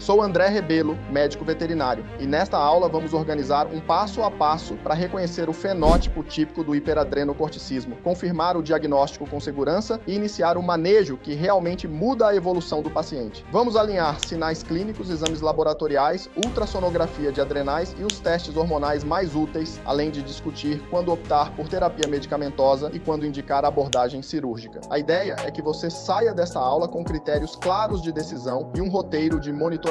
Sou André Rebelo, médico veterinário, e nesta aula vamos organizar um passo a passo para reconhecer o fenótipo típico do hiperadrenocorticismo, confirmar o diagnóstico com segurança e iniciar o manejo que realmente muda a evolução do paciente. Vamos alinhar sinais clínicos, exames laboratoriais, ultrassonografia de adrenais e os testes hormonais mais úteis, além de discutir quando optar por terapia medicamentosa e quando indicar abordagem cirúrgica. A ideia é que você saia dessa aula com critérios claros de decisão e um roteiro de monitoramento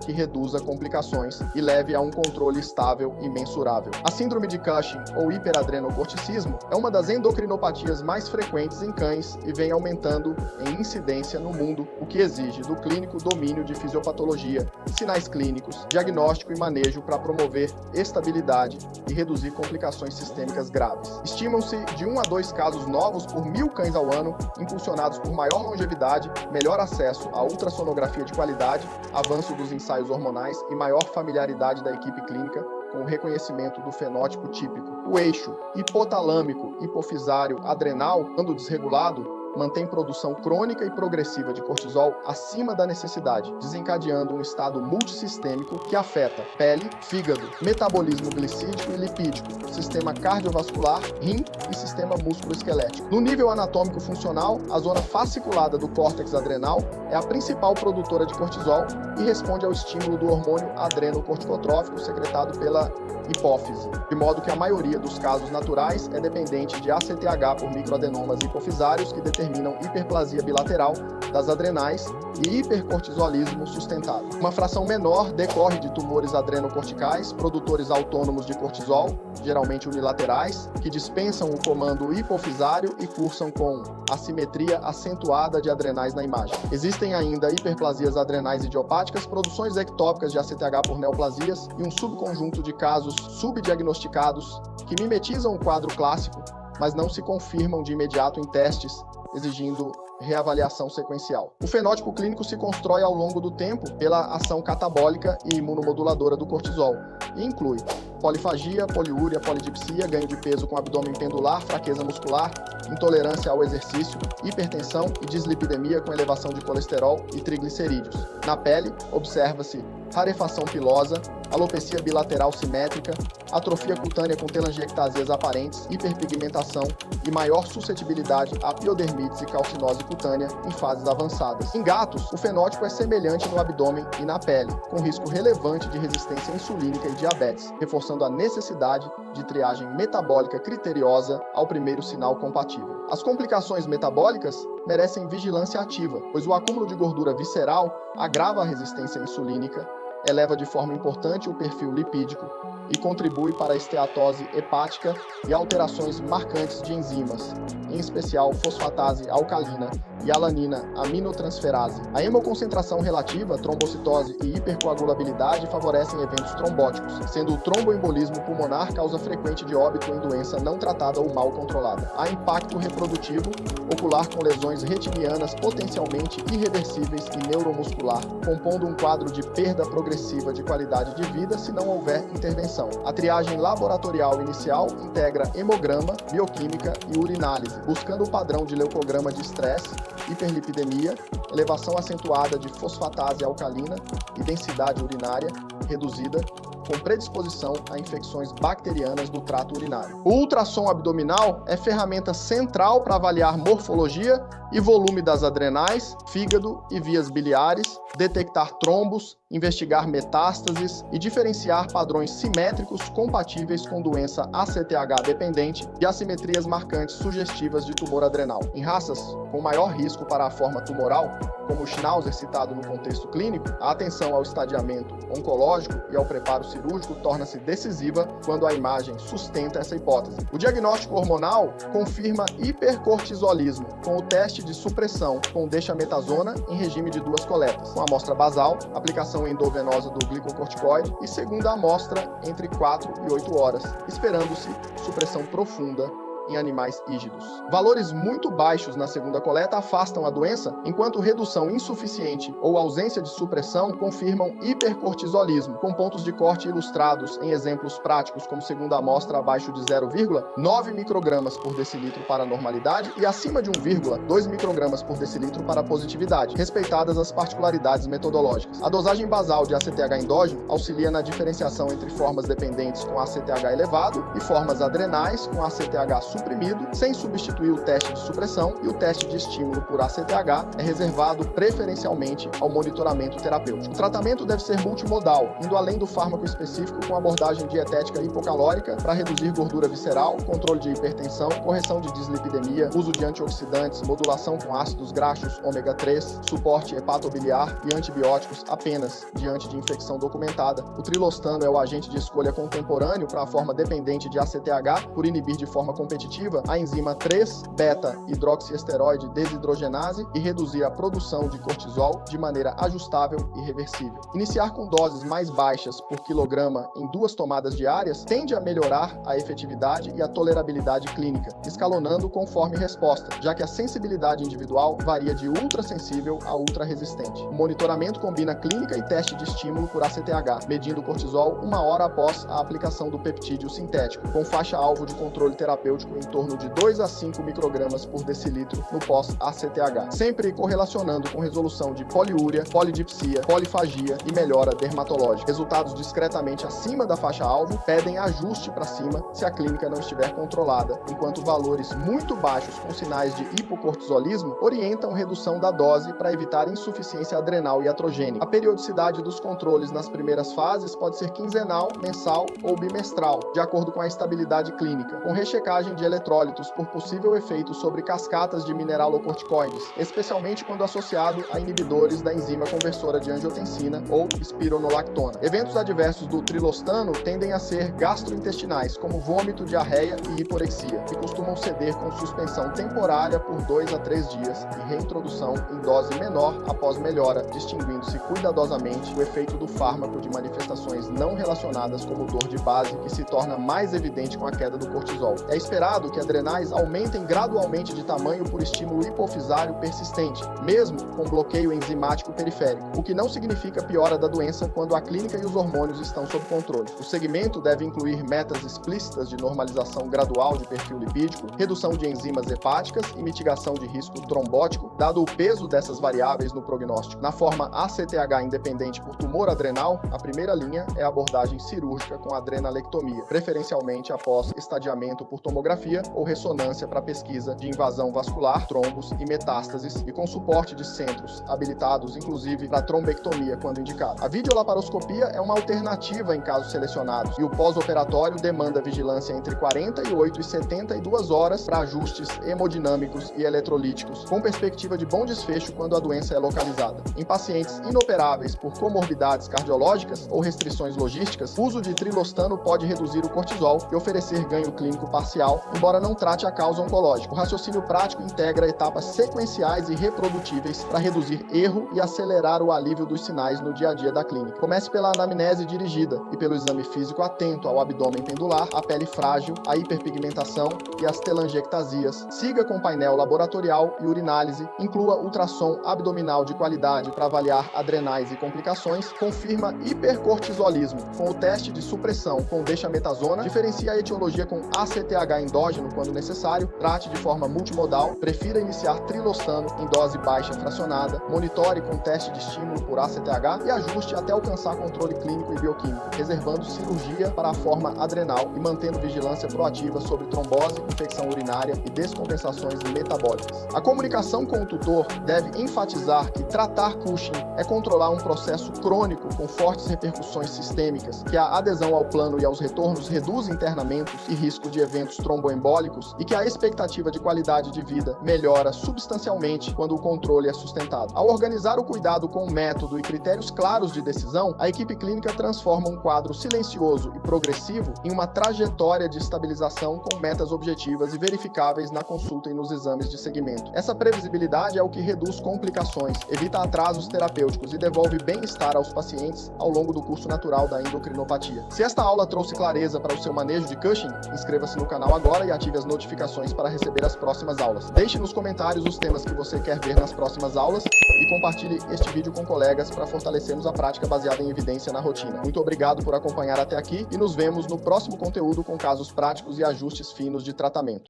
que reduza complicações e leve a um controle estável e mensurável. A síndrome de Cushing ou hiperadrenocorticismo é uma das endocrinopatias mais frequentes em cães e vem aumentando em incidência no mundo, o que exige do clínico domínio de fisiopatologia, sinais clínicos, diagnóstico e manejo para promover estabilidade e reduzir complicações sistêmicas graves. Estimam-se de 1 a 2 casos novos por 1.000 cães ao ano, impulsionados por maior longevidade, melhor acesso à ultrassonografia de qualidade, avanço dos ensaios hormonais e maior familiaridade da equipe clínica com o reconhecimento do fenótipo típico. O eixo hipotalâmico, hipofisário, adrenal, quando desregulado, mantém produção crônica e progressiva de cortisol acima da necessidade, desencadeando um estado multissistêmico que afeta pele, fígado, metabolismo glicídico e lipídico, sistema cardiovascular, rim e sistema músculo-esquelético. No nível anatômico funcional, a zona fasciculada do córtex adrenal é a principal produtora de cortisol e responde ao estímulo do hormônio adrenocorticotrófico secretado pela hipófise, de modo que a maioria dos casos naturais é dependente de ACTH por microadenomas hipofisários que determinam hiperplasia bilateral das adrenais e hipercortisolismo sustentado. Uma fração menor decorre de tumores adrenocorticais, produtores autônomos de cortisol, geralmente unilaterais, que dispensam o comando hipofisário e cursam com assimetria acentuada de adrenais na imagem. Existem ainda hiperplasias adrenais idiopáticas, produções ectópicas de ACTH por neoplasias e um subconjunto de casos subdiagnosticados que mimetizam o quadro clássico, mas não se confirmam de imediato em testes, exigindo reavaliação sequencial. O fenótipo clínico se constrói ao longo do tempo pela ação catabólica e imunomoduladora do cortisol e inclui polifagia, poliúria, polidipsia, ganho de peso com abdômen pendular, fraqueza muscular, intolerância ao exercício, hipertensão e dislipidemia com elevação de colesterol e triglicerídeos. Na pele, observa-se rarefação pilosa, alopecia bilateral simétrica, atrofia cutânea com telangiectasias aparentes, hiperpigmentação e maior suscetibilidade a piodermites e calcinose cutânea em fases avançadas. Em gatos, o fenótipo é semelhante no abdômen e na pele, com risco relevante de resistência insulínica e diabetes, reforçando a necessidade de triagem metabólica criteriosa ao primeiro sinal compatível. As complicações metabólicas merecem vigilância ativa, pois o acúmulo de gordura visceral agrava a resistência insulínica, eleva de forma importante o perfil lipídico e contribui para a esteatose hepática e alterações marcantes de enzimas, em especial fosfatase alcalina e alanina aminotransferase. A hemoconcentração relativa, trombocitose e hipercoagulabilidade favorecem eventos trombóticos, sendo o tromboembolismo pulmonar causa frequente de óbito em doença não tratada ou mal controlada. Há impacto reprodutivo ocular com lesões retinianas potencialmente irreversíveis e neuromuscular, compondo um quadro de perda progressiva de qualidade de vida se não houver intervenção. A triagem laboratorial inicial integra hemograma, bioquímica e urinálise, buscando o padrão de leucograma de estresse, hiperlipidemia, elevação acentuada de fosfatase alcalina e densidade urinária reduzida, com predisposição a infecções bacterianas do trato urinário. O ultrassom abdominal é ferramenta central para avaliar morfologia e volume das adrenais, fígado e vias biliares, detectar trombos, investigar metástases e diferenciar padrões simétricos compatíveis com doença ACTH dependente e assimetrias marcantes sugestivas de tumor adrenal. Em raças com maior risco para a forma tumoral, como o Schnauzer citado no contexto clínico, a atenção ao estadiamento oncológico e ao preparo cirúrgico torna-se decisiva quando a imagem sustenta essa hipótese. O diagnóstico hormonal confirma hipercortisolismo com o teste de supressão com dexametasona em regime de 2 coletas, com amostra basal, aplicação endovenosa do glicocorticoide e segunda amostra entre 4 e 8 horas, esperando-se supressão profunda em animais rígidos. Valores muito baixos na segunda coleta afastam a doença, enquanto redução insuficiente ou ausência de supressão confirmam hipercortisolismo, com pontos de corte ilustrados em exemplos práticos, como segunda amostra abaixo de 0,9 microgramas por decilitro para normalidade e acima de 1,2 microgramas por decilitro para positividade, respeitadas as particularidades metodológicas. A dosagem basal de ACTH endógeno auxilia na diferenciação entre formas dependentes com ACTH elevado e formas adrenais com ACTH suprimido, sem substituir o teste de supressão, e o teste de estímulo por ACTH é reservado preferencialmente ao monitoramento terapêutico. O tratamento deve ser multimodal, indo além do fármaco específico com abordagem dietética hipocalórica para reduzir gordura visceral, controle de hipertensão, correção de dislipidemia, uso de antioxidantes, modulação com ácidos graxos ômega 3, suporte hepatobiliar e antibióticos apenas diante de infecção documentada. O trilostano é o agente de escolha contemporâneo para a forma dependente de ACTH por inibir de forma competitiva a enzima 3-beta-hidroxiesteroide desidrogenase e reduzir a produção de cortisol de maneira ajustável e reversível. Iniciar com doses mais baixas por quilograma em 2 tomadas diárias tende a melhorar a efetividade e a tolerabilidade clínica, escalonando conforme resposta, já que a sensibilidade individual varia de ultrassensível a ultrarresistente. O monitoramento combina clínica e teste de estímulo por ACTH, medindo o cortisol 1 hora após a aplicação do peptídeo sintético, com faixa-alvo de controle terapêutico em torno de 2 a 5 microgramas por decilitro no pós-ACTH, sempre correlacionando com resolução de poliúria, polidipsia, polifagia e melhora dermatológica. Resultados discretamente acima da faixa-alvo pedem ajuste para cima se a clínica não estiver controlada, enquanto valores muito baixos com sinais de hipocortisolismo orientam redução da dose para evitar insuficiência adrenal e iatrogênica. A periodicidade dos controles nas primeiras fases pode ser quinzenal, mensal ou bimestral, de acordo com a estabilidade clínica, com rechecagem de eletrólitos por possível efeito sobre cascatas de mineralocorticoides, especialmente quando associado a inibidores da enzima conversora de angiotensina ou espironolactona. Eventos adversos do trilostano tendem a ser gastrointestinais, como vômito, diarreia e hiporexia, que costumam ceder com suspensão temporária por 2 a 3 dias e reintrodução em dose menor após melhora, distinguindo-se cuidadosamente o efeito do fármaco de manifestações não relacionadas como dor de base, que se torna mais evidente com a queda do cortisol. É esperado que adrenais aumentem gradualmente de tamanho por estímulo hipofisário persistente, mesmo com bloqueio enzimático periférico, o que não significa piora da doença quando a clínica e os hormônios estão sob controle. O segmento deve incluir metas explícitas de normalização gradual de perfil lipídico, redução de enzimas hepáticas e mitigação de risco trombótico, dado o peso dessas variáveis no prognóstico. Na forma ACTH independente por tumor adrenal, a primeira linha é a abordagem cirúrgica com adrenalectomia, preferencialmente após estadiamento por tomografia ou ressonância para pesquisa de invasão vascular, trombos e metástases, e com suporte de centros habilitados, inclusive para trombectomia quando indicado. A videolaparoscopia é uma alternativa em casos selecionados, e o pós-operatório demanda vigilância entre 48 e 72 horas para ajustes hemodinâmicos e eletrolíticos, com perspectiva de bom desfecho quando a doença é localizada. Em pacientes inoperáveis por comorbidades cardiológicas ou restrições logísticas, o uso de trilostano pode reduzir o cortisol e oferecer ganho clínico parcial, embora não trate a causa oncológica. O raciocínio prático integra etapas sequenciais e reprodutíveis para reduzir erro e acelerar o alívio dos sinais no dia a dia da clínica. Comece pela anamnese dirigida e pelo exame físico atento ao abdômen pendular, a pele frágil, a hiperpigmentação e as telangiectasias. Siga com painel laboratorial e urinálise, inclua ultrassom abdominal de qualidade para avaliar adrenais e complicações, confirma hipercortisolismo com o teste de supressão com dexametasona, diferencia a etiologia com ACTH endógeno quando necessário, trate de forma multimodal, prefira iniciar trilostano em dose baixa fracionada, monitore com teste de estímulo por ACTH e ajuste até alcançar controle clínico e bioquímico, reservando cirurgia para a forma adrenal e mantendo vigilância proativa sobre trombose, infecção urinária e descompensações metabólicas. A comunicação com o tutor deve enfatizar que tratar Cushing é controlar um processo crônico com fortes repercussões sistêmicas, que a adesão ao plano e aos retornos reduz internamentos e risco de eventos tromboembólicos e que a expectativa de qualidade de vida melhora substancialmente quando o controle é sustentado. Ao organizar o cuidado com método e critérios claros de decisão, a equipe clínica transforma um quadro silencioso e progressivo em uma trajetória de estabilização com metas objetivas e verificáveis na consulta e nos exames de seguimento. Essa previsibilidade é o que reduz complicações, evita atrasos terapêuticos e devolve bem-estar aos pacientes ao longo do curso natural da endocrinopatia. Se esta aula trouxe clareza para o seu manejo de Cushing, inscreva-se no canal agora agora e ative as notificações para receber as próximas aulas. Deixe nos comentários os temas que você quer ver nas próximas aulas e compartilhe este vídeo com colegas para fortalecermos a prática baseada em evidência na rotina. Muito obrigado por acompanhar até aqui e nos vemos no próximo conteúdo com casos práticos e ajustes finos de tratamento.